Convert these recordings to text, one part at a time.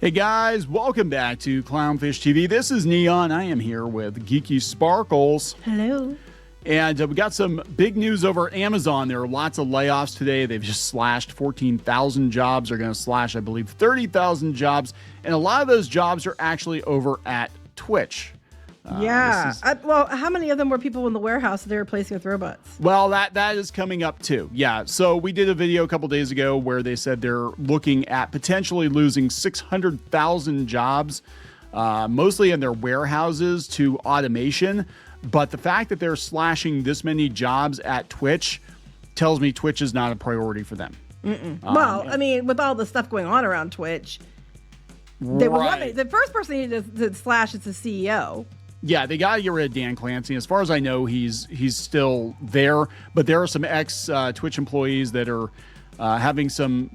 Hey guys, welcome back to Clownfish TV. This is Kneon. I am here with Geeky Sparkles. Hello. And we got some big news over at Amazon. There are lots of layoffs today. They've just slashed 14,000 jobs. They're going to slash, I believe, 30,000 jobs. And a lot of those jobs are actually over at Twitch. Yeah. Well, how many of them were people in the warehouse that they're replacing with robots? Well, that is coming up too. Yeah. So we did a video a couple days ago where they said they're looking at potentially losing 600,000 jobs, mostly in their warehouses to automation. But the fact that they're slashing this many jobs at Twitch tells me Twitch is not a priority for them. Well, I mean, with all the stuff going on around Twitch, they were the first person they needed to slash is the CEO. Yeah, they got to get rid of Dan Clancy. As far as I know, he's still there, but there are some ex-Twitch employees that are having some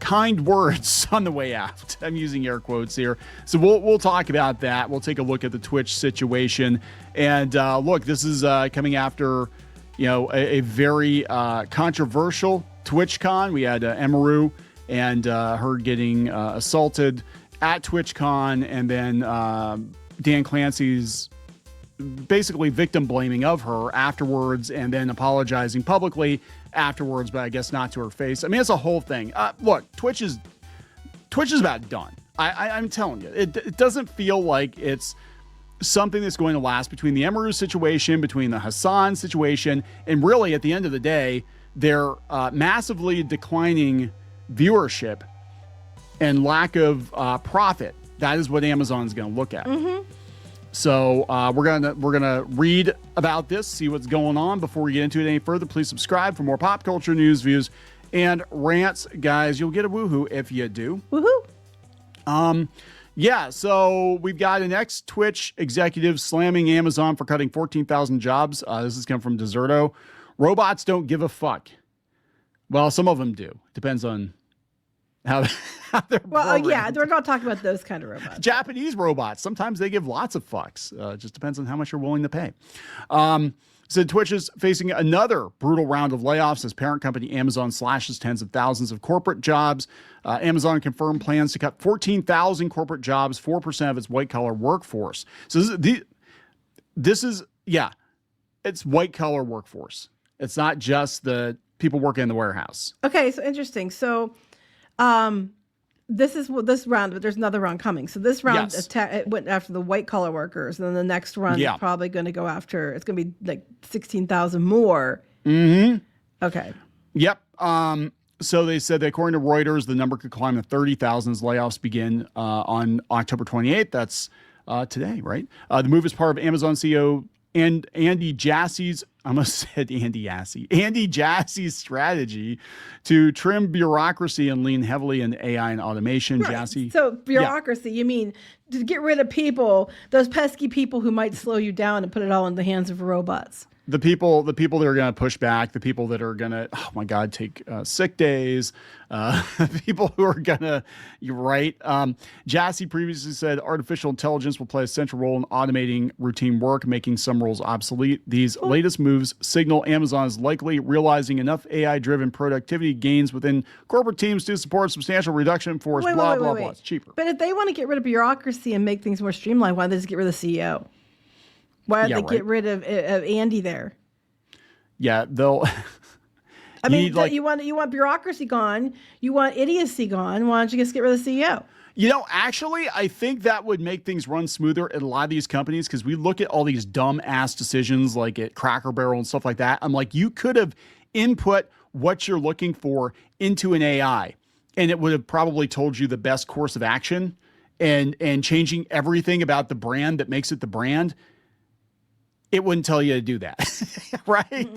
kind words on the way out. I'm using air quotes here. So we'll talk about that. We'll take a look at the Twitch situation. And look, this is coming after, a very controversial TwitchCon. We had Emiru and her getting assaulted at TwitchCon, and then Dan Clancy's basically victim blaming of her afterwards, and then apologizing publicly afterwards, but I guess not to her face. I mean, it's a whole thing. Look, Twitch is about done. I'm telling you, it doesn't feel like it's something that's going to last between the Emiru situation, between the Hassan situation, and really at the end of the day, they're massively declining viewership and lack of profit. That is what Amazon's going to look at. So we're gonna read about this, see what's going on. Before we get into it any further, please subscribe for more pop culture news, views, and rants, guys. You'll get a woohoo if you do. Woohoo! Yeah. So we've got an ex-Twitch executive slamming Amazon for cutting 14,000 jobs. This has come from Deserto. Robots don't give a fuck. Well, some of them do. Depends on how they're programmed. Yeah, we're not talking about those kind of robots. Japanese robots, sometimes they give lots of fucks. It just depends on how much you're willing to pay. So Twitch is facing another brutal round of layoffs as parent company Amazon slashes tens of thousands of corporate jobs. Amazon confirmed plans to cut 14,000 corporate jobs, 4% of its white-collar workforce. So it's white-collar workforce. It's not just the people working in the warehouse. Okay, so interesting. So this is this round, but there's another round coming. So this round it went after the white collar workers, and then the next round is probably going to go after. It's going to be like 16,000 more. Okay. Yep. So they said that according to Reuters, the number could climb to 30,000 as layoffs begin on October 28th. That's today, right? The move is part of Amazon CEO and Andy Jassy's, I almost said Andy Jassy's strategy to trim bureaucracy and lean heavily in AI and automation. Right. Jassy. So bureaucracy, you mean to get rid of people, those pesky people who might slow you down and put it all in the hands of robots. The people that are going to push back, the people that are going to, oh my God, take sick days, people who are going to, you're right. Jassy previously said artificial intelligence will play a central role in automating routine work, making some roles obsolete. These latest moves signal Amazon is likely realizing enough AI-driven productivity gains within corporate teams to support substantial reduction in force, blah, blah. It's cheaper. But if they want to get rid of bureaucracy and make things more streamlined, why don't they just get rid of the CEO? Why don't they get rid of Andy there? Yeah, they'll. I mean, you want bureaucracy gone. You want idiocy gone. Why don't you just get rid of the CEO? Actually, I think that would make things run smoother at a lot of these companies, because we look at all these dumb ass decisions like at Cracker Barrel and stuff like that. I'm like, you could have input what you're looking for into an AI, and it would have probably told you the best course of action, and changing everything about the brand that makes it the brand. It wouldn't tell you to do that, right?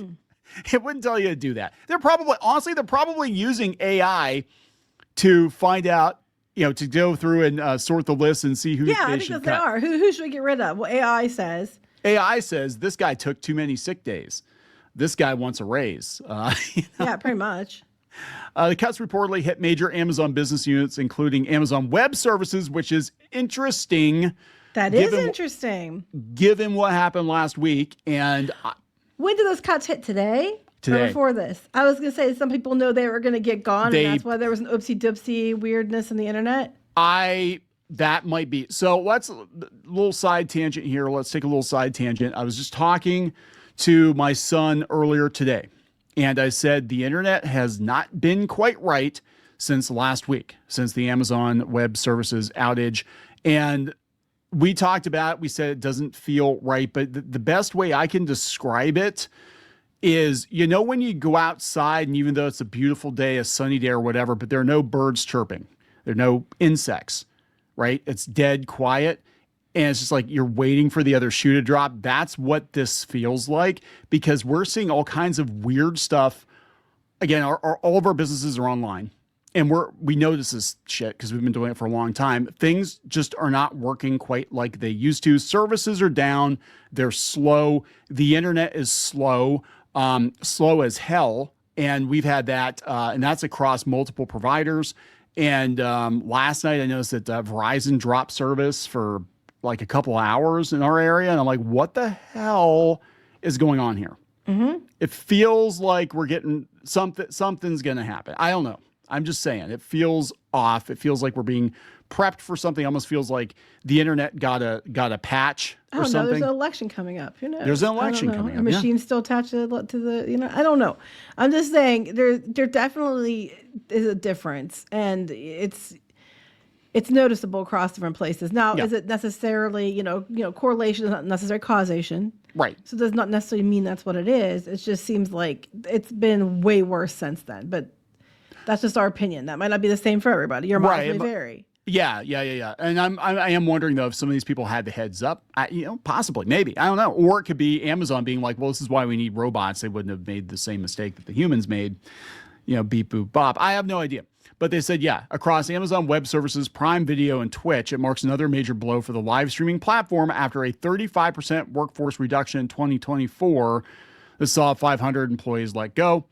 It wouldn't tell you to do that. They're probably using AI to find out, to go through and sort the list and see who they should cut. Yeah, I think they are. Who should we get rid of? Well, AI says this guy took too many sick days. This guy wants a raise. Yeah, pretty much. The cuts reportedly hit major Amazon business units, including Amazon Web Services, which is interesting. That is interesting. Given what happened last week. And when do those cuts hit today? today. Or before this? I was going to say some people know they were going to get gone, and that's why there was an oopsie doopsie weirdness in the internet. That might be. So let's a little side tangent here. Let's take a little side tangent. I was just talking to my son earlier today, and I said the internet has not been quite right since last week, since the Amazon Web Services outage. And we talked about it. We said it doesn't feel right, but the best way I can describe it is, when you go outside and even though it's a beautiful day, a sunny day or whatever, but there are no birds chirping, there are no insects, right? It's dead quiet. And it's just like you're waiting for the other shoe to drop. That's what this feels like, because we're seeing all kinds of weird stuff. Again, all of our businesses are online, and we know this is shit because we've been doing it for a long time. Things just are not working quite like they used to. Services are down. They're slow. The internet is slow, slow as hell. And we've had that, and that's across multiple providers. And last night I noticed that Verizon dropped service for like a couple hours in our area. And I'm like, what the hell is going on here? Mm-hmm. It feels like we're getting something's going to happen. I don't know. I'm just saying it feels off. It feels like we're being prepped for something. It almost feels like the internet got a patch or something. There's an election coming up. Who knows? There's an election coming up. A machine's still attached to the, I don't know. I'm just saying there definitely is a difference, and it's noticeable across different places. Now, is it necessarily, correlation is not necessarily causation. Right. So it does not necessarily mean that's what it is. It just seems like it's been way worse since then. But that's just our opinion. That might not be the same for everybody. Your miles may vary. Yeah. And I am wondering though if some of these people had the heads up. Possibly, maybe, I don't know. Or it could be Amazon being like, well, this is why we need robots. They wouldn't have made the same mistake that the humans made. Beep boop bop. I have no idea. But they said, across Amazon Web Services, Prime Video, and Twitch, it marks another major blow for the live streaming platform after a 35% workforce reduction in 2024 that saw 500 employees let go.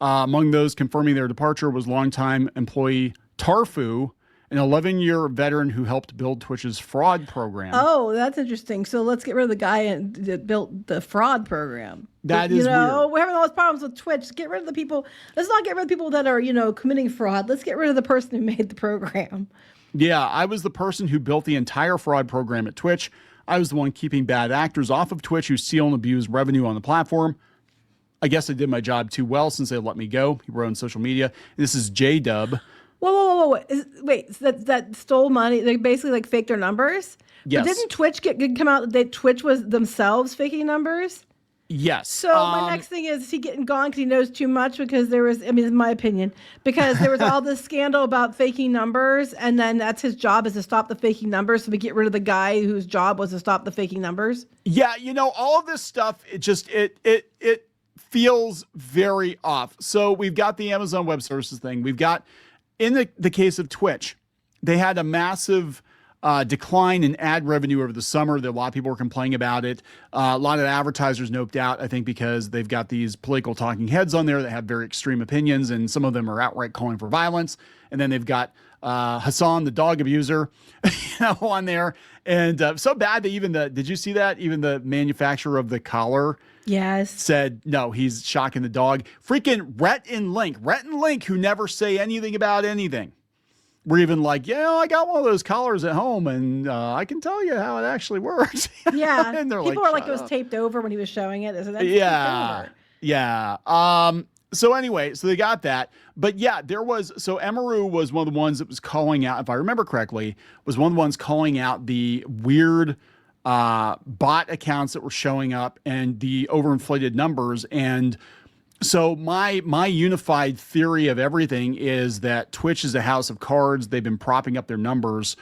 Among those confirming their departure was longtime employee Tarfu, an 11-year veteran who helped build Twitch's fraud program. Oh, that's interesting. So let's get rid of the guy that built the fraud program. That is weird. We're having all those problems with Twitch. Get rid of the people. Let's not get rid of the people that are, committing fraud. Let's get rid of the person who made the program. Yeah, I was the person who built the entire fraud program at Twitch. I was the one keeping bad actors off of Twitch who steal and abuse revenue on the platform. I guess I did my job too well since they let me go. He wrote on social media. This is J-Dub. Whoa. Wait, so that stole money? They basically like faked their numbers? Yes. But didn't Twitch come out that Twitch was themselves faking numbers? Yes. So my next thing is he getting gone because he knows too much? Because there was, in my opinion, because there was all this scandal about faking numbers, and then that's his job is to stop the faking numbers. So we get rid of the guy whose job was to stop the faking numbers. Yeah, all of this stuff, it feels very off. So we've got the Amazon Web Services thing. We've got, in the case of Twitch, they had a massive decline in ad revenue over the summer. That a lot of people were complaining about it. A lot of advertisers noped out, I think, because they've got these political talking heads on there that have very extreme opinions, and some of them are outright calling for violence. And then they've got Hassan, the dog abuser, on there. And so bad that did you see that? Even the manufacturer of the collar said, no, he's shocking the dog. Freaking Rhett and Link, who never say anything about anything. We're even like, I got one of those collars at home, and I can tell you how it actually works. Yeah. And they're people like, are like, it was taped over when he was showing it. So that's yeah. So anyway, so they got that. But Emiru was one of the ones that was calling out, if I remember correctly, was one of the ones calling out the weird bot accounts that were showing up and the overinflated numbers. And so my unified theory of everything is that Twitch is a house of cards. They've been propping up their numbers,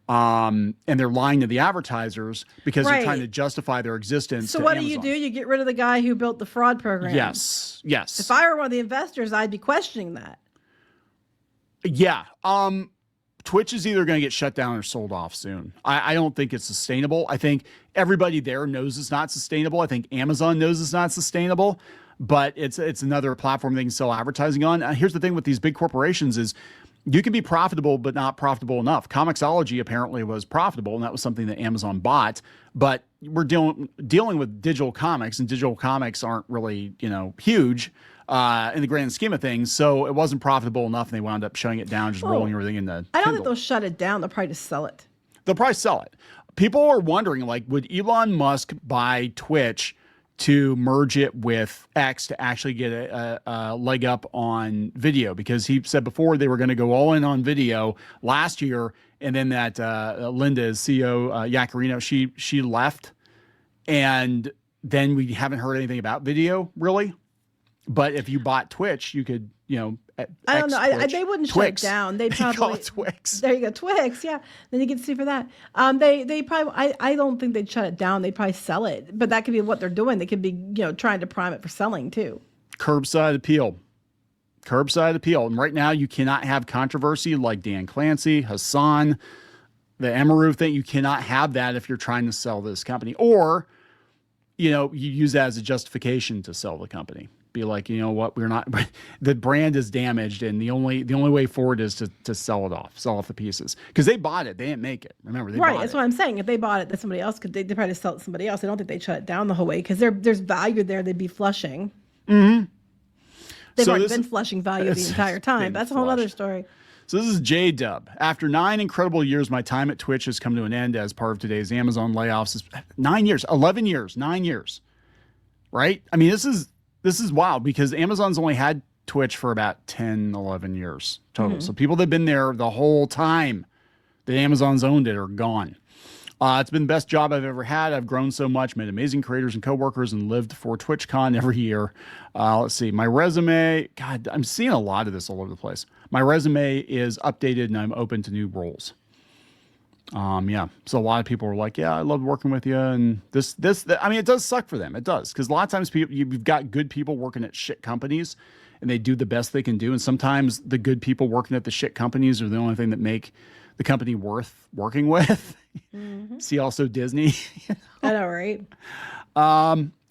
and they're lying to the advertisers because they're trying to justify their existence. So what do? You get rid of the guy who built the fraud program. Yes. If I were one of the investors, I'd be questioning that. Yeah. Twitch is either going to get shut down or sold off soon. I don't think it's sustainable. I think everybody there knows it's not sustainable. I think Amazon knows it's not sustainable. But it's another platform they can sell advertising on. Here's the thing with these big corporations is You can be profitable, but not profitable enough. Comixology apparently was profitable, and that was something that Amazon bought. But we're dealing with digital comics, and digital comics aren't really, huge in the grand scheme of things. So it wasn't profitable enough, and they wound up shutting it down, just rolling everything into I don't Kindle. think they'll shut it down. They'll probably just sell it. They'll probably sell it. People are wondering, like, would Elon Musk buy Twitch to merge it with X to actually get a leg up on video? Because he said before they were going to go all in on video last year, and then that Linda, CEO Yaccarino, she left, and then we haven't heard anything about video really. But if you bought Twitch, you could, I don't know. They wouldn't Twix. shut it down. They probably call it Twix. There you go, Twix. Yeah, then you get to see for that. They probably. I don't think they'd shut it down. They'd probably sell it. But that could be what they're doing. They could be, trying to prime it for selling too. Curbside appeal. And right now, you cannot have controversy like Dan Clancy, Hassan, the Emiru thing. You cannot have that if you're trying to sell this company, or you use that as a justification to sell the company. Be like, you know what, we're not, the brand is damaged, and the only way forward is to sell off the pieces, because they bought it, they didn't make it. Remember, they bought it. Right, that's what I'm saying. If they bought it, that somebody else could. They'd probably sell it to somebody else. I don't think they'd shut it down the whole way, because there's value there. They'd be flushing. Mm-hmm. They've already been flushing value the entire time. That's a whole other story. So this is J-Dub. After 9 incredible years, my time at Twitch has come to an end as part of today's Amazon layoffs. 9 years, 11 years, 9 years, right? I mean, this is wild, because Amazon's only had Twitch for about 10, 11 years total. Mm-hmm. So people that have been there the whole time that Amazon's owned it are gone. It's been the best job I've ever had. I've grown so much, made amazing creators and coworkers, and lived for TwitchCon every year. Let's see. My resume, God, I'm seeing a lot of this all over the place. My resume is updated, and I'm open to new roles. Yeah. So a lot of people were like, yeah, I love working with you. And I mean, it does suck for them. It does. Because a lot of times you've got good people working at shit companies, and they do the best they can do. And sometimes the good people working at the shit companies are the only thing that make the company worth working with. Mm-hmm. See also Disney. I know, right?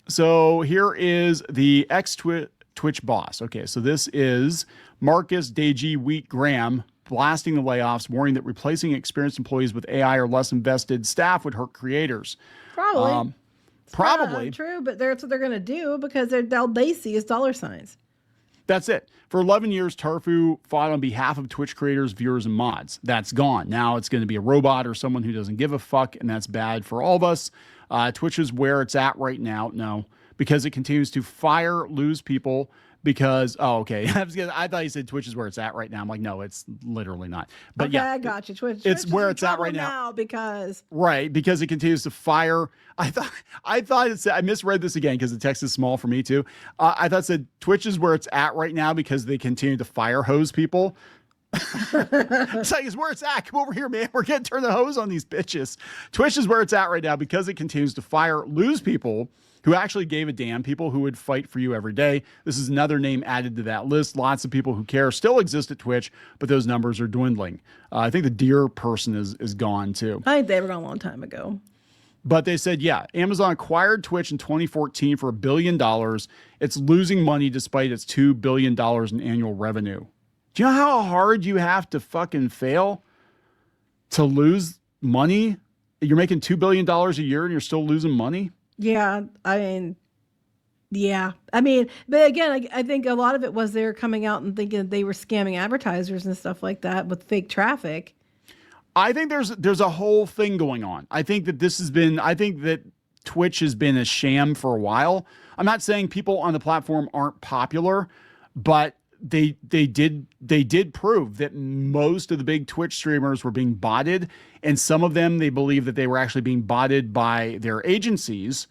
So here is the ex-Twitch boss. Okay. So this is Marcus Deji Wheat Graham, blasting the layoffs, warning that replacing experienced employees with AI or less invested staff would hurt creators. Probably. Probably. True, but that's what they're going to do, because all they see is dollar signs. That's it. For 11 years, Tarfu fought on behalf of Twitch creators, viewers, and mods. That's gone. Now it's going to be a robot or someone who doesn't give a fuck, and that's bad for all of us. Twitch is where it's at right now. No, because it continues to lose people. Because, okay. I thought you said Twitch is where it's at right now. I'm like, no, it's literally not. But okay, yeah, I got you. Twitch it's where it's at right now because it continues to fire. I thought it said, I misread this again because the text is small for me too. I thought it said Twitch is where it's at right now because they continue to fire hose people. It's like, it's where it's at. Come over here, man. We're gonna turn the hose on these bitches. Twitch is where it's at right now because it continues to lose people who actually gave a damn, people who would fight for you every day. This is another name added to that list. Lots of people who care still exist at Twitch, but those numbers are dwindling. I think the deer person is gone too. I think they were gone a long time ago. But they said, yeah, Amazon acquired Twitch in 2014 for $1 billion. It's losing money despite its $2 billion in annual revenue. Do you know how hard you have to fucking fail to lose money? You're making $2 billion a year and you're still losing money? Yeah, I mean, but again, I think a lot of it was they were coming out and thinking they were scamming advertisers and stuff like that with fake traffic. I think there's a whole thing going on. I think that Twitch has been a sham for a while. I'm not saying people on the platform aren't popular, but they did prove that most of the big Twitch streamers were being botted, and some of them, they believe that they were actually being botted by their agencies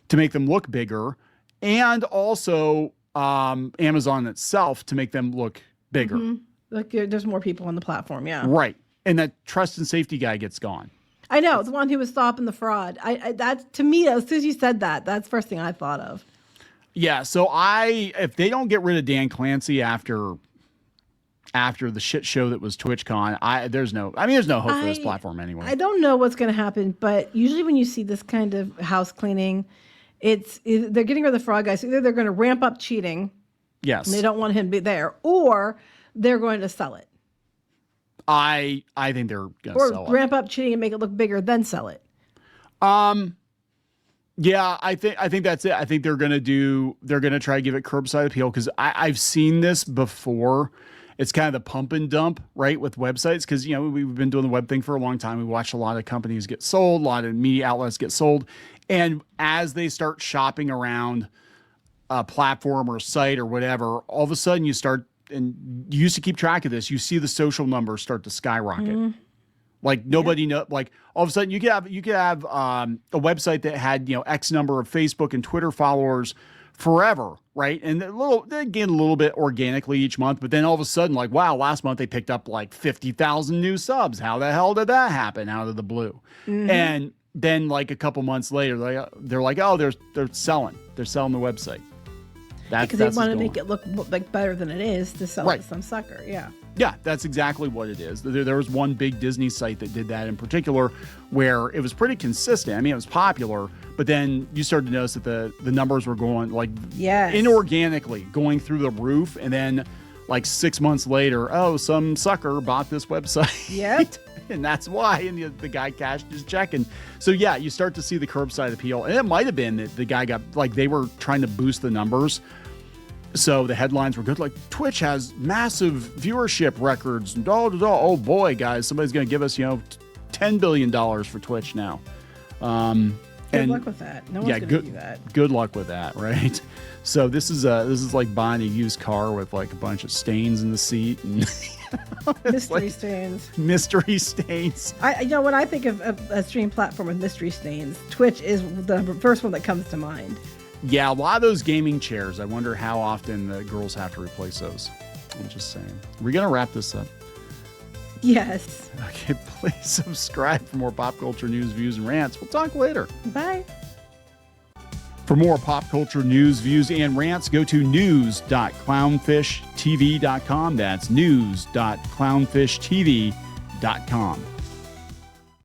to make them look bigger, and also Amazon itself to make them look bigger. Mm-hmm. Like there's more people on the platform, yeah. Right. And that trust and safety guy gets gone. I know, the one who was stopping the fraud. That, to me, as soon as you said that, that's the first thing I thought of. Yeah, so if they don't get rid of Dan Clancy after the shit show that was TwitchCon, there's no hope for this platform anyway. I don't know what's going to happen, but usually when you see this kind of house cleaning, they're getting rid of the fraud guys. Either they're going to ramp up cheating, yes, and they don't want him to be there, or they're going to sell it. I think they're going to sell it. Or ramp up cheating and make it look bigger, then sell it. Yeah, I think that's it. I think they're going to try to give it curbside appeal, because I've seen this before. It's kind of the pump and dump, right, with websites, because, you know, we've been doing the web thing for a long time. We watch a lot of companies get sold, a lot of media outlets get sold. And as they start shopping around a platform or a site or whatever, all of a sudden you start, and you used to keep track of this, you see the social numbers start to skyrocket. Mm-hmm. Like nobody know, like all of a sudden you could have a website that had, you know, X number of Facebook and Twitter followers forever, right? And they gain a little bit organically each month, but then all of a sudden, like, wow, last month they picked up like 50,000 new subs. How the hell did that happen out of the blue? Mm-hmm. And then like a couple months later, they're like, oh, they're selling the website. Because they want to make it look like better than it is to sell it to some sucker. Yeah. Yeah, that's exactly what it is. There was one big Disney site that did that in particular, where it was pretty consistent. I mean, it was popular, but then you started to notice that the numbers were going like inorganically going through the roof. And then like 6 months later, oh, some sucker bought this website. Yep. And that's why. And the guy cashed his check. And so, yeah, you start to see the curbside appeal. And it might have been that the guy got, like, they were trying to boost the numbers. So the headlines were good, like Twitch has massive viewership records. And oh boy, guys, somebody's going to give us, you know, $10 billion for Twitch now. Good luck with that. No one's going to do that. Good luck with that, right? So this is like buying a used car with like a bunch of stains in the seat and mystery stains. Mystery stains. When I think of a stream platform with mystery stains, Twitch is the first one that comes to mind. Yeah, a lot of those gaming chairs. I wonder how often the girls have to replace those. I'm just saying. Are we going to wrap this up? Yes. Okay, please subscribe for more pop culture news, views, and rants. We'll talk later. Bye. For more pop culture news, views, and rants, go to news.clownfishtv.com. That's news.clownfishtv.com.